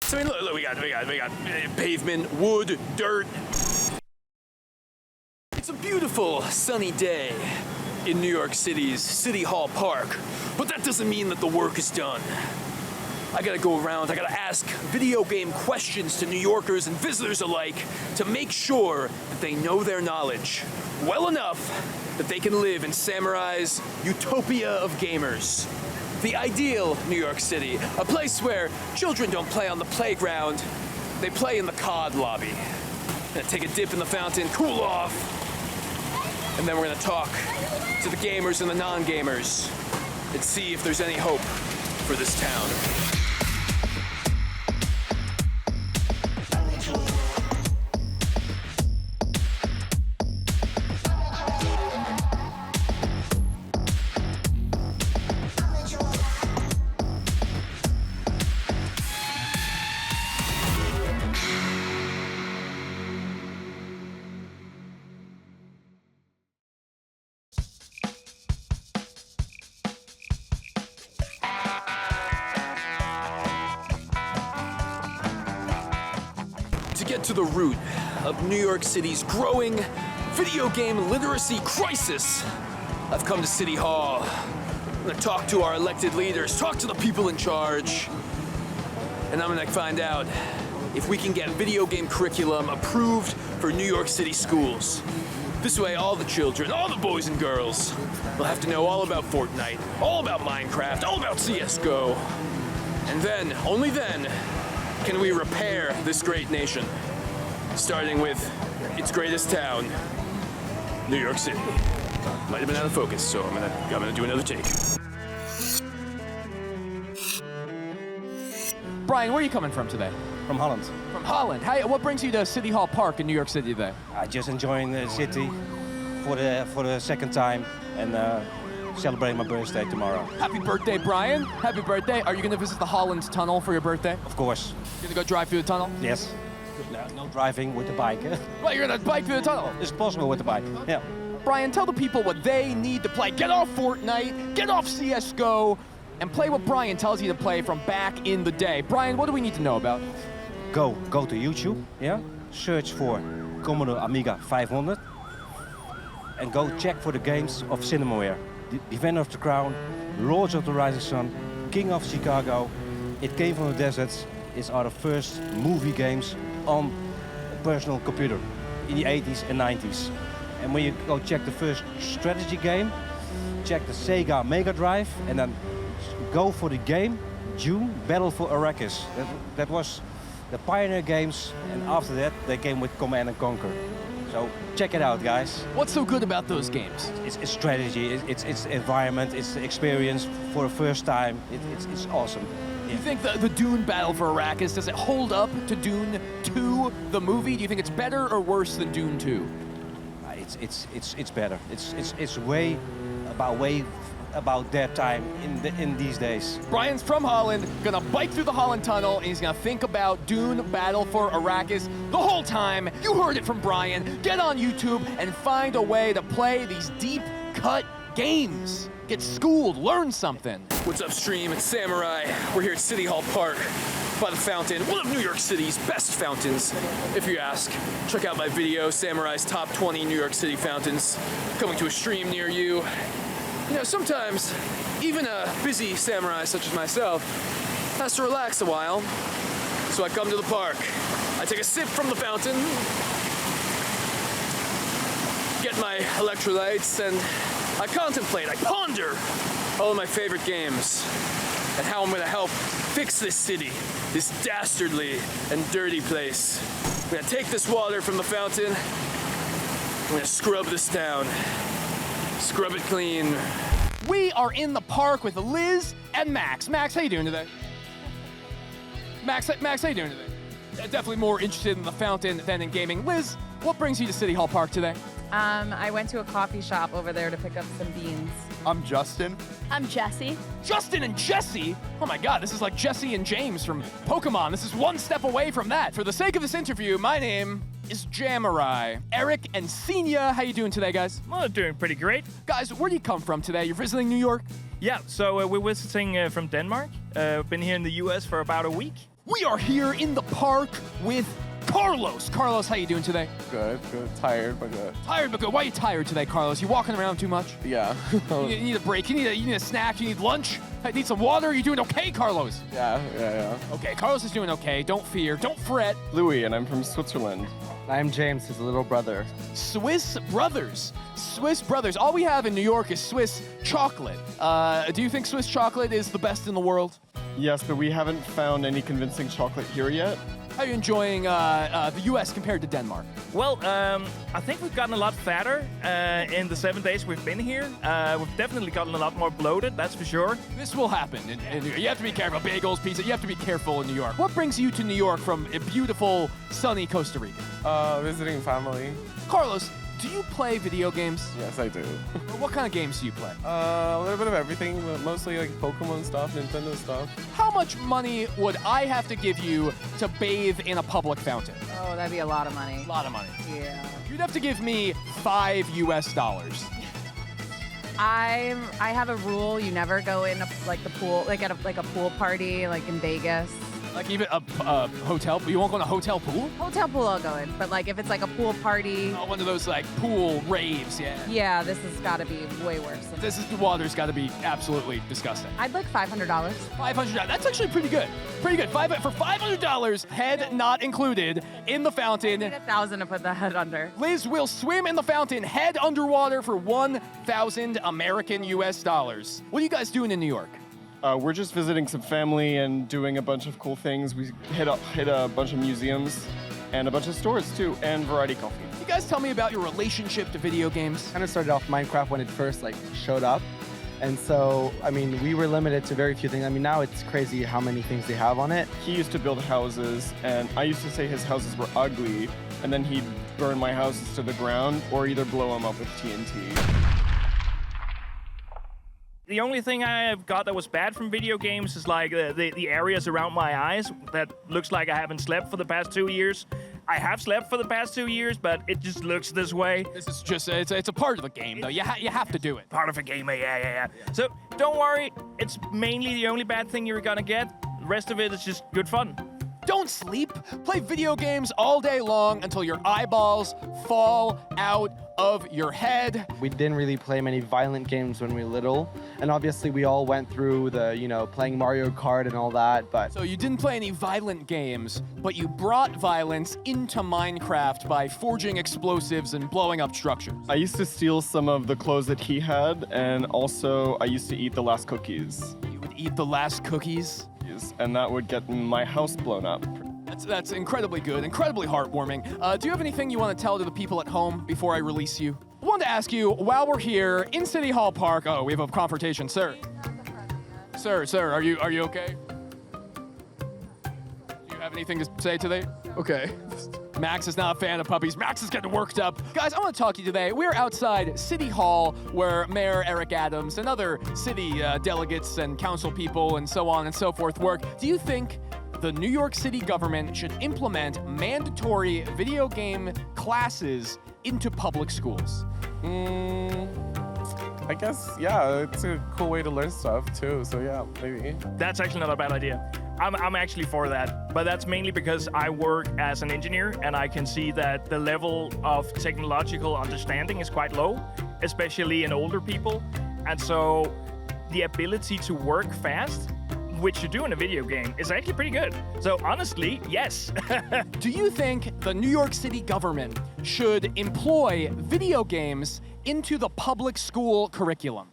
So I mean, look, we got pavement, wood, dirt. It's a beautiful sunny day in New York City's City Hall Park, but that doesn't mean that the work is done. I gotta go around, I gotta ask video game questions to New Yorkers and visitors alike to make sure that they know their knowledge well enough that they can live in Samurai's utopia of gamers. The ideal New York City, a place where children don't play on the playground, they play in the COD lobby. Gonna take a dip in the fountain, cool off, and then we're gonna talk to the gamers and the non-gamers and see if there's any hope for this town. To get to the root of New York City's growing video game literacy crisis, I've come to City Hall. I'm gonna talk to our elected leaders, talk to the people in charge, and I'm gonna find out if we can get video game curriculum approved for New York City schools. This way, all the children, all the boys and girls will have to know all about Fortnite, all about Minecraft, all about CSGO. And then, only then, can we repair this great nation, starting with its greatest town, New York City. Might have been out of focus, so I'm gonna do another take. Brian, where are you coming from today? From Holland. From Holland. What brings you to City Hall Park in New York City today? I just enjoying the city for the second time and celebrating my birthday tomorrow. Happy birthday, Brian. Happy birthday. Are you going to visit the Holland Tunnel for your birthday? Of course. You're going to go drive through the tunnel? Yes. No driving with the bike. Well, you're going to bike through the tunnel? It's possible with the bike, yeah. Brian, tell the people what they need to play. Get off Fortnite, get off CSGO, and play what Brian tells you to play from back in the day. Brian, what do we need to know about? Go to YouTube, yeah? Search for Commodore Amiga 500 and go check for the games of Cinemaware. Defender of the Crown, Lords of the Rising Sun, King of Chicago, It Came from the Deserts is our first movie games on a personal computer in the 80s and 90s. And when you go check the first strategy game, check the Sega Mega Drive and then go for the game Dune Battle for Arrakis. That was the pioneer games, and after that they came with Command and Conquer. So check it out, guys. What's so good about those games? It's strategy, it's environment, it's the experience for the first time. It's awesome. You think the Dune Battle for Arrakis, does it hold up to Dune 2, the movie? Do you think it's better or worse than Dune 2? It's better. It's way about their time in these days. Brian's from Holland, gonna bike through the Holland Tunnel, and he's gonna think about Dune Battle for Arrakis the whole time. You heard it from Brian. Get on YouTube and find a way to play these deep-cut games. Get schooled, learn something. What's up, stream? It's Samurai. We're here at City Hall Park by the fountain, one of New York City's best fountains, if you ask. Check out my video, Samurai's Top 20 New York City Fountains, coming to a stream near you. You know, sometimes, even a busy samurai such as myself has to relax a while. So I come to the park, I take a sip from the fountain, get my electrolytes, and I contemplate, I ponder all of my favorite games and how I'm gonna help fix this city, this dastardly and dirty place. I'm gonna take this water from the fountain, I'm gonna scrub this down. Scrub it clean. We are in the park with Liz and Max. Max, how you doing today? Max, how you doing today? Definitely more interested in the fountain than in gaming. Liz, what brings you to City Hall Park today? I went to a coffee shop over there to pick up some beans. I'm Justin. I'm Jesse. Justin and Jesse? Oh my God, this is like Jesse and James from Pokemon. This is one step away from that. For the sake of this interview, my name is Jamurai. Eric and Senia, how you doing today, guys? Well, doing pretty great. Guys, where do you come from today? You're visiting New York? Yeah, so we're visiting from Denmark. Been here in the US for about a week. We are here in the park with Carlos. Carlos, how you doing today? Good. Tired, but good. Tired but good. Why are you tired today, Carlos? You walking around too much? Yeah. You need a break. You need a snack. You need lunch. You need some water. You doing okay, Carlos? Yeah. Okay, Carlos is doing okay. Don't fear. Don't fret. Louis, and I'm from Switzerland. I'm James, his little brother. Swiss brothers. Swiss brothers. All we have in New York is Swiss chocolate. Do you think Swiss chocolate is the best in the world? Yes, but we haven't found any convincing chocolate here yet. How are you enjoying the U.S. compared to Denmark? Well, I think we've gotten a lot fatter in the 7 days we've been here. We've definitely gotten a lot more bloated, that's for sure. This will happen. And you have to be careful. Bagels, pizza. You have to be careful in New York. What brings you to New York from a beautiful, sunny Costa Rica? Visiting family. Carlos, do you play video games? Yes, I do. What kind of games do you play? A little bit of everything, but mostly like Pokemon stuff, Nintendo stuff. How much money would I have to give you to bathe in a public fountain? Oh, that'd be a lot of money. A lot of money. Yeah. You'd have to give me $5 US. I have a rule: you never go in the pool, like at a pool party, like in Vegas. Like even a hotel? You won't go in a hotel pool? Hotel pool I'll go in, but like if it's like a pool party, Oh, one of those like pool raves, yeah. yeah, this has got to be way worse. The water's got to be absolutely disgusting. I'd like $500. $500. That's actually pretty good. Pretty good. For $500, head not included, in the fountain. I need $1,000 to put the head under. Liz will swim in the fountain, head underwater for 1,000 American US dollars. What are you guys doing in New York? We're just visiting some family and doing a bunch of cool things. We hit a bunch of museums and a bunch of stores too, and Variety Coffee. You guys tell me about your relationship to video games. Kind of started off Minecraft when it first showed up. And so, I mean, we were limited to very few things. I mean, now it's crazy how many things they have on it. He used to build houses, and I used to say his houses were ugly, and then he'd burn my houses to the ground or either blow them up with TNT. The only thing I've got that was bad from video games is like the areas around my eyes that looks like I haven't slept for the past 2 years. I have slept for the past 2 years, but it just looks this way. This is just, it's a part of the game, though. You have to do it. Part of a game, yeah. So don't worry, it's mainly the only bad thing you're gonna get. The rest of it is just good fun. Don't sleep. Play video games all day long until your eyeballs fall out of your head. We didn't really play many violent games when we were little. And obviously we all went through the, playing Mario Kart and all that, but... So you didn't play any violent games, but you brought violence into Minecraft by forging explosives and blowing up structures. I used to steal some of the clothes that he had, and also I used to eat the last cookies. You would eat the last cookies? And that would get my house blown up. That's incredibly good, incredibly heartwarming. Do you have anything you want to tell to the people at home before I release you? I wanted to ask you, while we're here in City Hall Park, we have a confrontation, sir. Sir, are you okay? Do you have anything to say today? Okay. Max is not a fan of puppies. Max is getting worked up. Guys, I want to talk to you today. We're outside City Hall where Mayor Eric Adams and other city delegates and council people and so on and so forth work. Do you think the New York City government should implement mandatory video game classes into public schools? I guess, yeah, it's a cool way to learn stuff too, so yeah, maybe. That's actually not a bad idea. I'm actually for that, but that's mainly because I work as an engineer and I can see that the level of technological understanding is quite low, especially in older people. And so the ability to work fast, which you do in a video game, is actually pretty good. So honestly, yes. Do you think the New York City government should employ video games into the public school curriculum?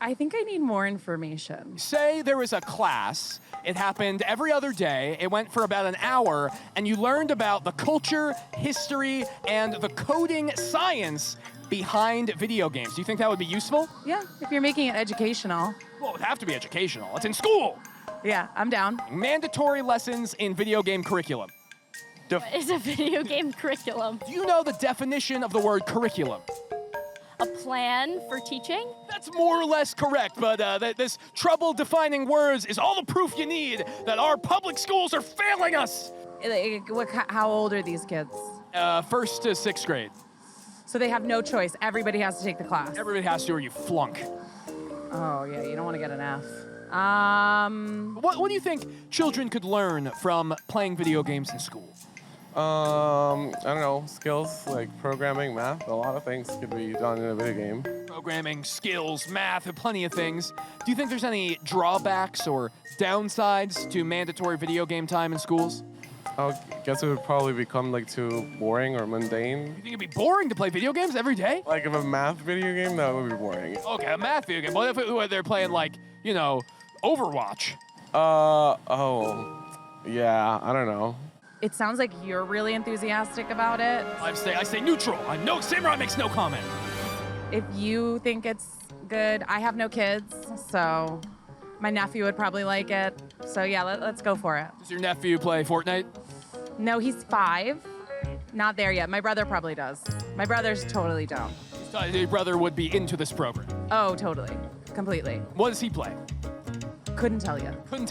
I think I need more information. Say there was a class, it happened every other day, it went for about an hour, and you learned about the culture, history, and the coding science behind video games. Do you think that would be useful? Yeah, if you're making it educational. Well, it would have to be educational. It's in school. Yeah, I'm down. Mandatory lessons in video game curriculum. What is a video game curriculum? Do you know the definition of the word curriculum? A plan for teaching? That's more or less correct, but this trouble defining words is all the proof you need that our public schools are failing us. How old are these kids? First to sixth grade. So they have no choice. Everybody has to take the class. Everybody has to or you flunk. Oh, yeah, you don't want to get an F. What do you think children could learn from playing video games in school? I don't know, skills like programming, math, a lot of things could be done in a video game. Programming, skills, math, and plenty of things. Do you think there's any drawbacks or downsides to mandatory video game time in schools? I guess it would probably become like too boring or mundane. You think it'd be boring to play video games every day? Like if a math video game, that would be boring. Okay, a math video game. What if they're playing like, you know, Overwatch? Yeah, I don't know. It sounds like you're really enthusiastic about it. I stay neutral. Samurai makes no comment. If you think it's good, I have no kids, so my nephew would probably like it. So yeah, let's go for it. Does your nephew play Fortnite? No, he's 5. Not there yet. My brother probably does. My brothers totally don't. Your brother would be into this program. Oh, totally. Completely. What does he play? Couldn't tell you. Couldn't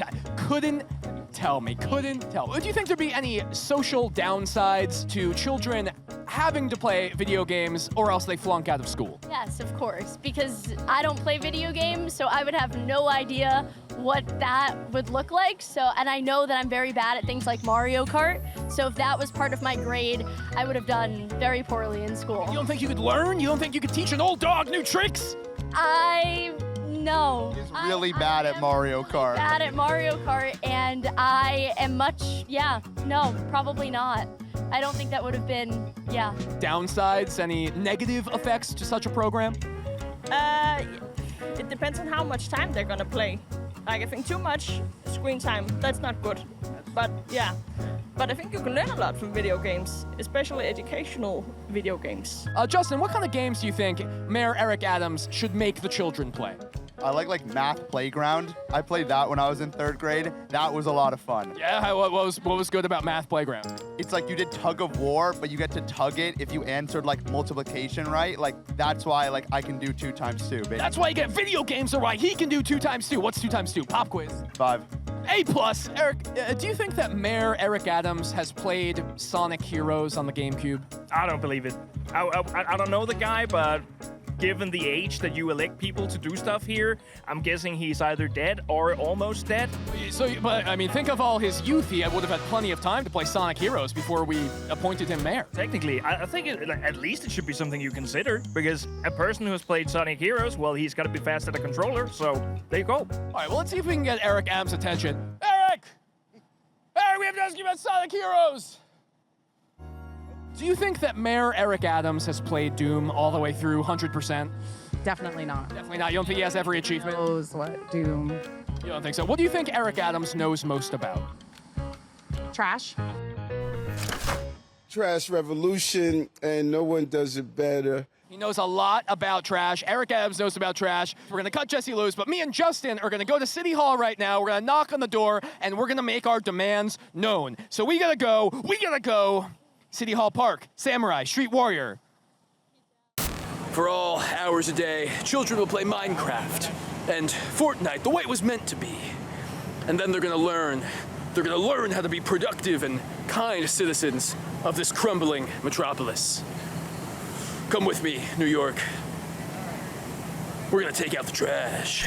tell me. Do you think there'd be any social downsides to children having to play video games or else they flunk out of school? Yes, of course, because I don't play video games, so I would have no idea what that would look like. And I know that I'm very bad at things like Mario Kart, so if that was part of my grade, I would have done very poorly in school. You don't think you could learn? You don't think you could teach an old dog new tricks? No. He's really bad at Mario Kart. Bad at Mario Kart, and I am no, probably not. I don't think that would have been, Downsides? Any negative effects to such a program? It depends on how much time they're gonna play. Like, I think too much screen time, that's not good. But yeah, but I think you can learn a lot from video games, especially educational video games. Justin, what kind of games do you think Mayor Eric Adams should make the children play? I like Math Playground. I played that when I was in 3rd grade. That was a lot of fun. Yeah, what was good about Math Playground? It's like you did tug of war, but you get to tug it if you answered like multiplication right. Like that's why I can do 2 times 2. Baby. That's why you get video games are right. He can do 2 times 2. What's 2 times 2? Pop quiz. 5. A+. Eric, do you think that Mayor Eric Adams has played Sonic Heroes on the GameCube? I don't believe it. I don't know the guy, but given the age that you elect people to do stuff here, I'm guessing he's either dead or almost dead. But I mean, think of all his youth. He would have had plenty of time to play Sonic Heroes before we appointed him mayor. Technically, I think at least it should be something you consider, because a person who has played Sonic Heroes, well, he's got to be fast at a controller, so there you go. All right, well, let's see if we can get Eric Adams' attention. Eric! Eric, we have to ask you about Sonic Heroes! Do you think that Mayor Eric Adams has played Doom all the way through 100%? Definitely not. Definitely not. You don't think he has every achievement? Knows what Doom. You don't think so? What do you think Eric Adams knows most about? Trash. Trash revolution, and no one does it better. He knows a lot about trash. Eric Adams knows about trash. We're going to cut Jesse loose, but me and Justin are going to go to City Hall right now. We're going to knock on the door, and we're going to make our demands known. So we got to go. City Hall Park, Samurai, Street Warrior. For all hours a day, children will play Minecraft and Fortnite the way it was meant to be. And then they're gonna learn. They're gonna learn how to be productive and kind citizens of this crumbling metropolis. Come with me, New York. We're gonna take out the trash.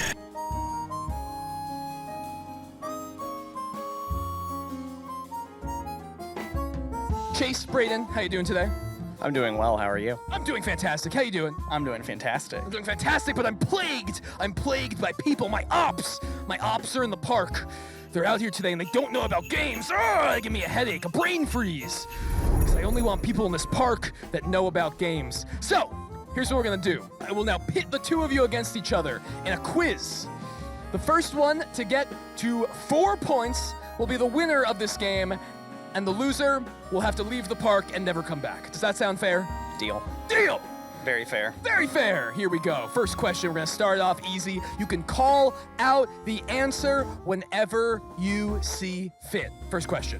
Chase, Braden, how you doing today? I'm doing well, how are you? I'm doing fantastic. How you doing? I'm doing fantastic. I'm doing fantastic, but I'm plagued. I'm plagued by people, my ops. My ops are in the park. They're out here today and they don't know about games. They give me a headache, a brain freeze. Because I only want people in this park that know about games. So, here's what we're gonna do. I will now pit the 2 of you against each other in a quiz. The first one to get to 4 points will be the winner of this game, and the loser will have to leave the park and never come back. Does that sound fair? Deal. Deal! Very fair. Very fair. Here we go. First question, we're gonna start off easy. You can call out the answer whenever you see fit. First question.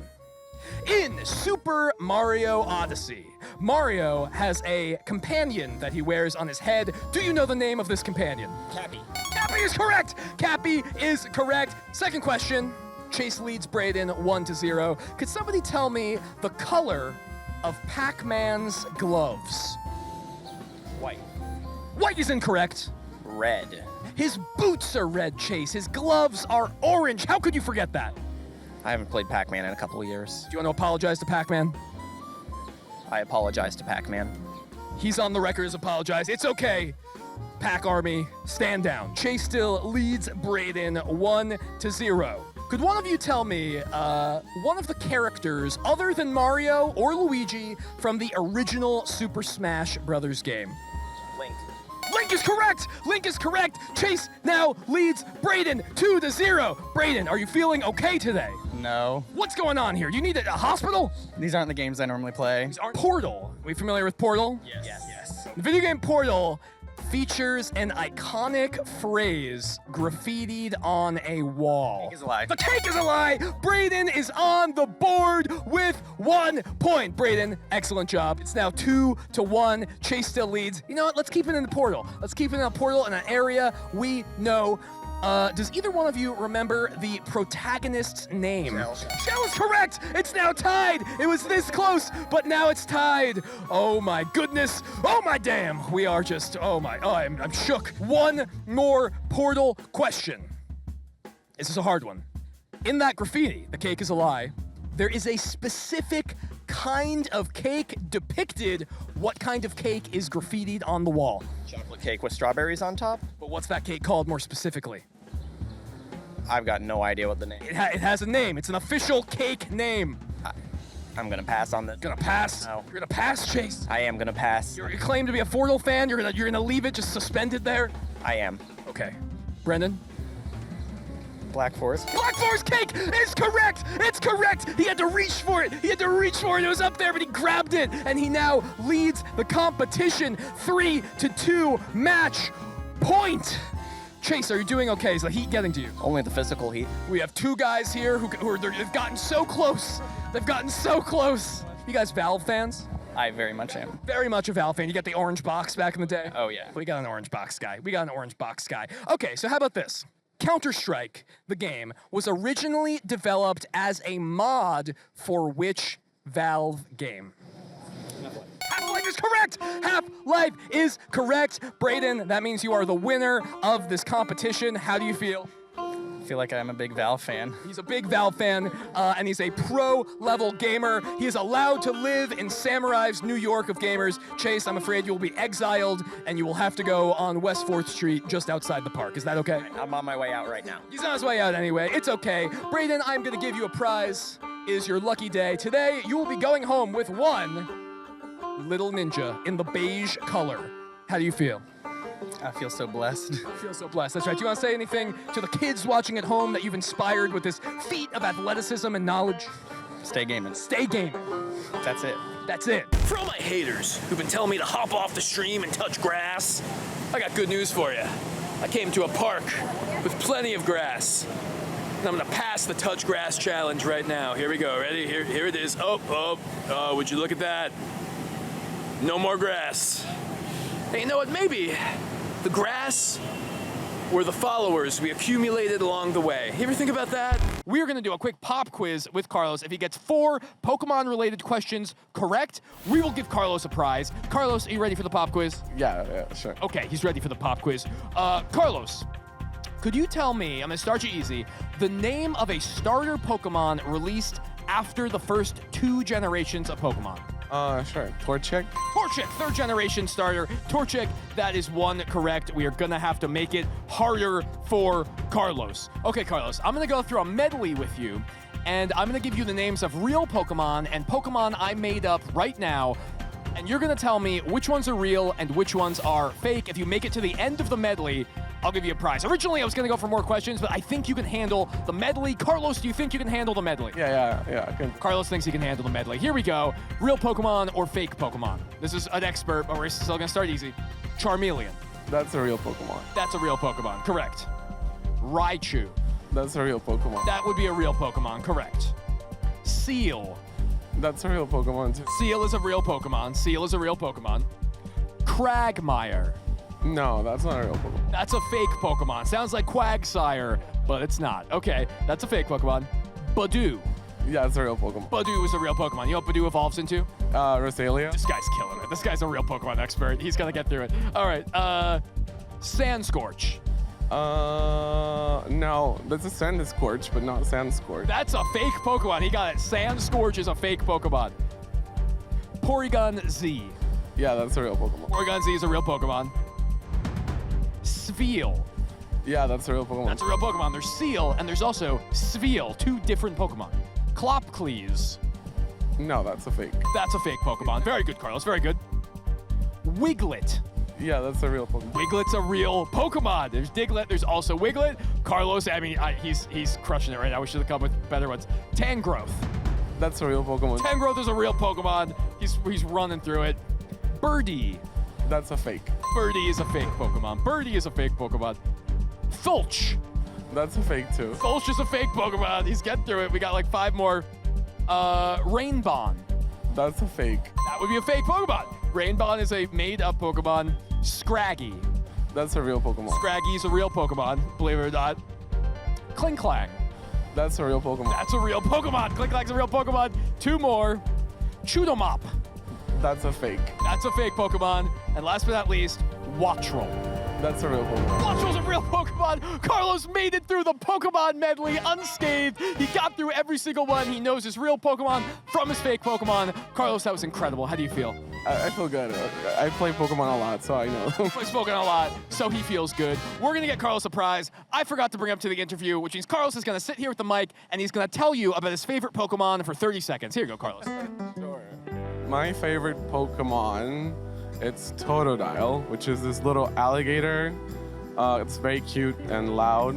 In Super Mario Odyssey, Mario has a companion that he wears on his head. Do you know the name of this companion? Cappy. Cappy is correct! Cappy is correct. Second question. Chase leads Braden 1-0. Could somebody tell me the color of Pac-Man's gloves? White. White is incorrect. red. His boots are red, Chase. His gloves are orange. How could you forget that? I haven't played Pac-Man in a couple of years. Do you want to apologize to Pac-Man? I apologize to Pac-Man. He's on the record as apologize. It's okay. Pac Army, stand down. Chase still leads Brayden 1-0. Could one of you tell me one of the characters other than Mario or Luigi from the original Super Smash Brothers game? Link. Link is correct! Link is correct! Chase now leads Brayden 2-0. Brayden, are you feeling okay today? No. What's going on here? You need a hospital? These aren't the games I normally play. Portal. Are we familiar with Portal? Yes. The video game Portal features an iconic phrase graffitied on a wall. Cake is a lie. The cake is a lie! Brayden is on the board with 1 point. Brayden, excellent job. It's now 2-1. Chase still leads. You know what? Let's keep it in the portal. Let's keep it in a portal in an area we know. Does either one of you remember the protagonist's name? Shell is correct! It's now tied! It was this close, but now it's tied. Oh my goodness. Oh my damn. We are just, I'm shook. One more portal question. This is a hard one. In that graffiti, the cake is a lie, there is a specific kind of cake depicted. What kind of cake is graffitied on the wall? Chocolate cake with strawberries on top? But what's that cake called more specifically? I've got no idea what the name. It has a name. It's an official cake name. I'm gonna pass on this. Gonna pass? No. You're gonna pass, Chase? I am gonna pass. You claim to be a Portal fan. You're gonna leave it just suspended there? I am. Okay. Brendan? Black Forest. Black Forest cake is correct! It's correct! He had to reach for it! It was up there, but he grabbed it! And he now leads the competition 3-2 match point! Chase, are you doing okay? Is the heat getting to you? Only the physical heat. We have two guys here they've gotten so close. They've gotten so close. You guys Valve fans? I very much am. Very much a Valve fan. You got the orange box back in the day? Oh, yeah. We got an orange box guy. Okay, so how about this? Counter-Strike, the game, was originally developed as a mod for which Valve game? Half-Life is correct! Half-Life is correct! Brayden, that means you are the winner of this competition. How do you feel? I feel like I'm a big Valve fan. He's a big Valve fan, and he's a pro-level gamer. He is allowed to live in Samurai's New York of gamers. Chase, I'm afraid you will be exiled, and you will have to go on West 4th Street just outside the park. Is that okay? I'm on my way out right now. He's on his way out anyway. It's okay. Brayden, I'm going to give you a prize. It is your lucky day. Today, you will be going home with one little ninja in the beige color. How do you feel? I feel so blessed. I feel so blessed. That's right. Do you want to say anything to the kids watching at home that you've inspired with this feat of athleticism and knowledge? Stay gaming. Stay gaming. That's it. That's it. For all my haters who've been telling me to hop off the stream and touch grass, I got good news for you. I came to a park with plenty of grass. And I'm gonna pass the touch grass challenge right now. Here we go. Ready? Here it is. Oh, would you look at that? No more grass. Hey, you know what? Maybe the grass were the followers we accumulated along the way. You ever think about that? We're going to do a quick pop quiz with Carlos. If he gets 4 Pokemon-related questions correct, we will give Carlos a prize. Carlos, are you ready for the pop quiz? Yeah, sure. Okay, he's ready for the pop quiz. Carlos, could you tell me, I'm going to start you easy, the name of a starter Pokemon released after the first 2 generations of Pokemon? Sure. Torchic? Torchic, 3rd generation starter. Torchic, that is 1 correct. We are gonna have to make it harder for Carlos. Okay, Carlos, I'm gonna go through a medley with you, and I'm gonna give you the names of real Pokemon and Pokemon I made up right now, and you're gonna tell me which ones are real and which ones are fake. If you make it to the end of the medley, I'll give you a prize. Originally, I was gonna go for more questions, but I think you can handle the medley. Carlos, do you think you can handle the medley? Yeah, I can. Carlos thinks he can handle the medley. Here we go. Real Pokemon or fake Pokemon? This is an expert, but we're still gonna start easy. Charmeleon. That's a real Pokemon. That's a real Pokemon, correct. Raichu. That's a real Pokemon. That would be a real Pokemon, correct. Seal. That's a real Pokemon too. Seal is a real Pokemon. Seal is a real Pokemon. Quagmire. No, that's not a real Pokemon. That's a fake Pokemon. Sounds like Quagsire, but it's not. Okay, that's a fake Pokemon. Badoo. Yeah, it's a real Pokemon. Badoo is a real Pokemon. You know what Badoo evolves into? Rosalia. This guy's killing it. This guy's a real Pokemon expert. He's gonna get through it. All right, Sand Scorch. No, that's a Sand Scorch, but not Sand Scorch. That's a fake Pokemon. He got it. Sand Scorch is a fake Pokemon. Porygon Z. Yeah, that's a real Pokemon. Porygon Z is a real Pokemon. Sveal. Yeah, that's a real Pokemon. That's a real Pokemon. There's Seal, and there's also Sveal, 2 different Pokemon. Clopcles. No, that's a fake. That's a fake Pokemon. Very good, Carlos. Very good. Wiglet. Yeah, that's a real Pokemon. Wiglet's a real Pokemon. There's Diglett. There's also Wiglet. Carlos, I mean, he's crushing it right now. We should have come with better ones. Tangrowth. That's a real Pokemon. Tangrowth is a real Pokemon. He's running through it. Birdie. That's a fake. Birdie is a fake Pokemon. Birdie is a fake Pokemon. Thulch. That's a fake too. Thulch is a fake Pokemon. He's getting through it. We got like 5 more. Rainbon. That's a fake. That would be a fake Pokemon. Rainbon is a made-up Pokemon. Scraggy. That's a real Pokemon. Scraggy is a real Pokemon, believe it or not. Klinklang. That's a real Pokemon. That's a real Pokemon. Klinklang's a real Pokemon. 2 more. Chewdomop. That's a fake. That's a fake Pokemon. And last but not least, Wattrel. That's a real Pokemon. Wattrel's a real Pokemon. Carlos made it through the Pokemon medley unscathed. He got through every single one. He knows his real Pokemon from his fake Pokemon. Carlos, that was incredible. How do you feel? I feel good. I play Pokemon a lot, so I know. He plays Pokemon a lot, so he feels good. We're going to get Carlos a prize. I forgot to bring up to the interview, which means Carlos is going to sit here with the mic, and he's going to tell you about his favorite Pokemon for 30 seconds. Here you go, Carlos. Sure. My favorite Pokemon, it's Totodile, which is this little alligator. It's very cute and loud.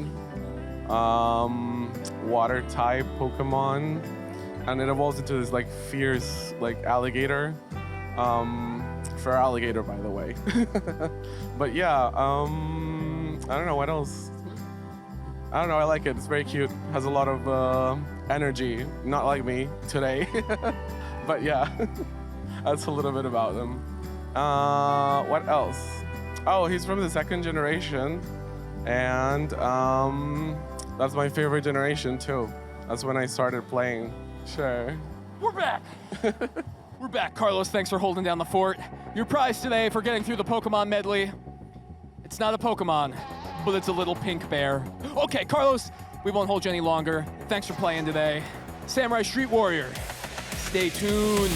Water type Pokemon. And it evolves into this like fierce like alligator. For alligator, by the way. But yeah, I don't know what else. I don't know, I like it. It's very cute. Has a lot of energy. Not like me today. But yeah, that's a little bit about them. What else? Oh, he's from the 2nd generation. And that's my favorite generation too. That's when I started playing. Sure. We're back. We're back. Carlos, thanks for holding down the fort. Your prize today for getting through the Pokemon medley. It's not a Pokemon, but it's a little pink bear. Okay, Carlos, we won't hold you any longer. Thanks for playing today. Samurai Street Warrior, stay tuned.